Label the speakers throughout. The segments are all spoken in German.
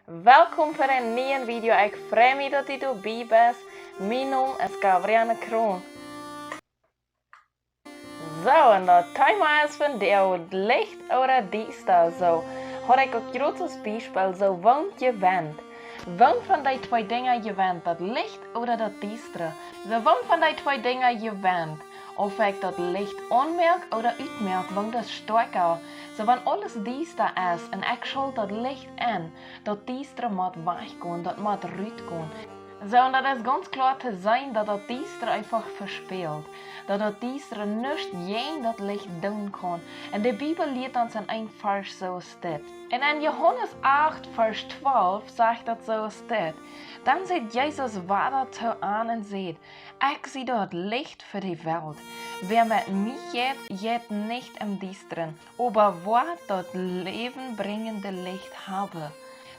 Speaker 1: Welkom voor een nieuwe video. Ik freue mich dat du dabei bist. Mein Name ist Gabriele Kroon. So, und das Thema ist von dir Licht oder Diesta. So, habe ich ein großes Beispiel. So, wohnt je wendt. Wohnt von die zwei Dingen je wendt, das Licht oder das Diestere. So, wohnt von die zwei Dingen je wendt. Of ik dat licht onmerk oder uitmerk, want dat sterker. So, wenn alles Diesta ist und ich schalte das Licht an, dat Diestere moet weggehen, dat moet rausgehen. So, und das ist ganz klar zu sein, dass das Diestere einfach verspielt. Dass das Diestere nicht das Licht tun kann. Und die Bibel lehrt uns in einem Vers so steht. Und in Johannes 8, Vers 12 sagt das so steht. Dann sieht Jesus weiter zu an und sagt, ich sehe dort Licht für die Welt. Wer mit mir geht nicht im Düsteren, aber wird das Leben bringende Licht habe.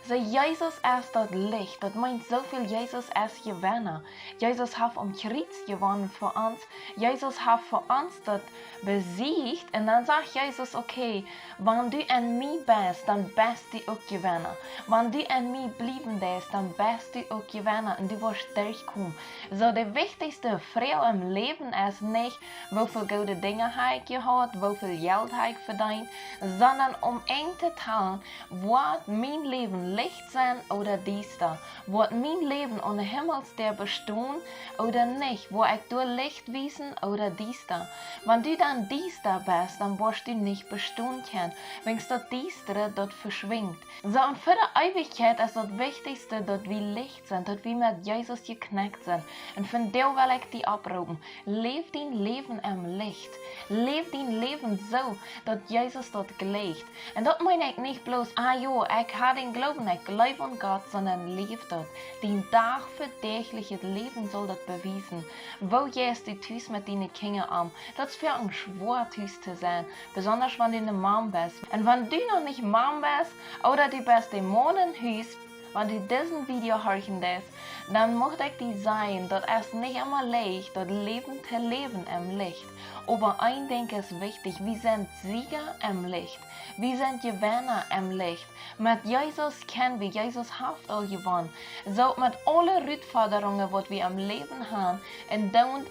Speaker 1: So, Jesus ist das Licht. Das meint so viel, Jesus ist gewonnen. Jesus hat am Kreuz gewonnen für uns. Jesus hat für uns das besiegt. Und dann sagt Jesus, okay, wenn du in mir bist, dann bist du auch gewonnen. Wenn du in mir bleiben bist, dann bist du auch gewonnen. Und du wirst durchkommen. So, der wichtigste Freude im Leben ist nicht, wie viele gute Dinge habe ich gehabt, wie viel Geld habe ich verdient, sondern eng zu teilen, wird mein Leben Licht sein oder Diesta? Wird mein Leben ohne Himmelsster bestehen oder nicht? Wo ich durch Licht wiesen oder Diesta? Wenn du dann Diesta bist, dann wirst du nicht bestehen können, wenn das Diestere dort verschwindet. So, und für die Ewigkeit ist das Wichtigste, dass wir Licht sind, dass wir mit Jesus geknackt sind. Und von dir will ich die abrufen. Leb dein Leben im Licht. Leb dein Leben so, dass Jesus dort gelegt. Und das meine ich nicht bloß, ich habe den Glauben, ich glaube an Gott, sondern lebt dort. Den Tag für tägliches Leben soll das beweisen. Wo gehst du tust mit deinen Kindern an? Das ist für ein schwer zu sein, besonders wenn du eine Mom bist. Und wenn du noch nicht Mom bist, oder du bist im Mondenhaus, wenn du diesen Video hören lässt, dann möchte ich dir sagen, dass es nicht immer leicht das Leben zu leben im Licht. Aber ein Ding ist wichtig, wir sind Sieger im Licht. Wir sind Gewinner im Licht. Mit Jesus kennen wir, Jesus hat all gewonnen. So mit allen Herausforderungen, die wir im Leben haben, und dann,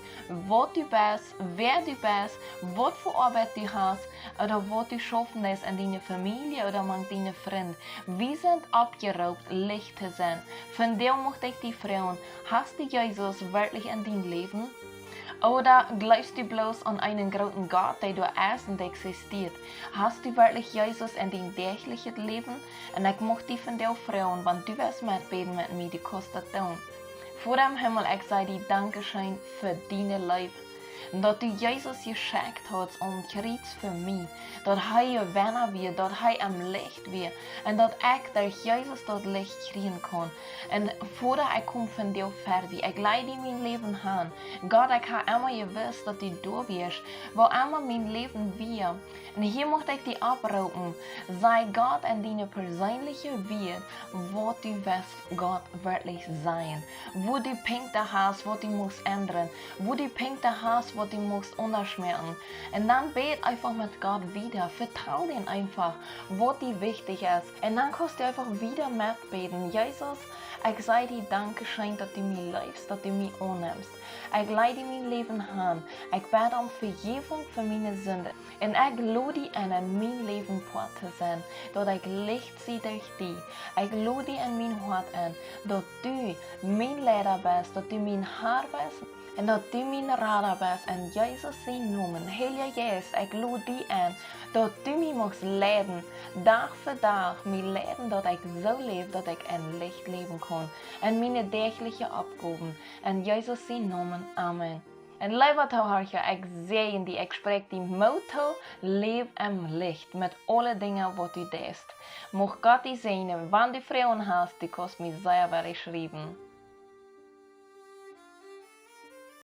Speaker 1: wo du bist, wer du bist, was für Arbeit du hast, oder was du schaffen lässt in deiner Familie oder mit deinen Freunden. Wir sind abgeraubt, Licht zu sein. Von dir möchte ich dich fragen, hast du Jesus wirklich in deinem Leben? Oder glaubst du bloß an einen großen Gott, der du erst und existiert? Hast du wirklich Jesus in dein tägliches Leben? Und ich möchte dich von dir fragen, wenn du wirst mitbeten mit mir, du kannst das tun. Vor dem Himmel, ich sage dir Dankeschön für deine Leben. Dat du Jesus geschenkt hast am Kreuz für mich. Dat hij gewinnen wird, dat hij am Licht wird. Und dat ich durch Jesus das Licht kriegen kann. Und vorher ich komme von dir fertig, ich leide mein Leben an. Gott, ich habe immer gewusst, dass du da wirst, wo immer mein Leben wird. Und hier möchte ich dich abrufen. Sei Gott in deine persönliche Welt, wo du wirst Gott wirklich sein. Wo du Punkte hast, wo du musst ändern. Wo du Punkte hast, wo du musst unterschmerzen. Und dann bet einfach mit Gott wieder. Vertrau dir einfach, was dir wichtig ist. Und dann kannst du einfach wieder mitbeten. Jesus, ich sage dir Dankeschön, dass du mich liebst, dass du mich annimmst. Ich leide mein Leben an. Ich bete um Vergebung für meine Sünden. Und ich lade dich in mein Leben zu sein, dass ich Licht sehe durch dich. Ich lade dich in mein Hart an, dass du mein Lehrer bist, dass du mein Herr bist. En dat du mijn Radar bist in Jesus zijn Namen. Heilige Geest, ich lade dich an, dass du mich magst leiden, Tag für Tag, mich leiden, dass ich so lebe, dass ich in Licht leben kann. En meine tägliche Abgaben. In Jesus zijn Namen. Amen. En lieber Zuhörer, ich sehe die, ich spreche die Motto, leb im Licht, mit allen Dingen, was du tust. Mag Gott dich segnen, wenn du Frauen hast, die kannst mir selber schreiben.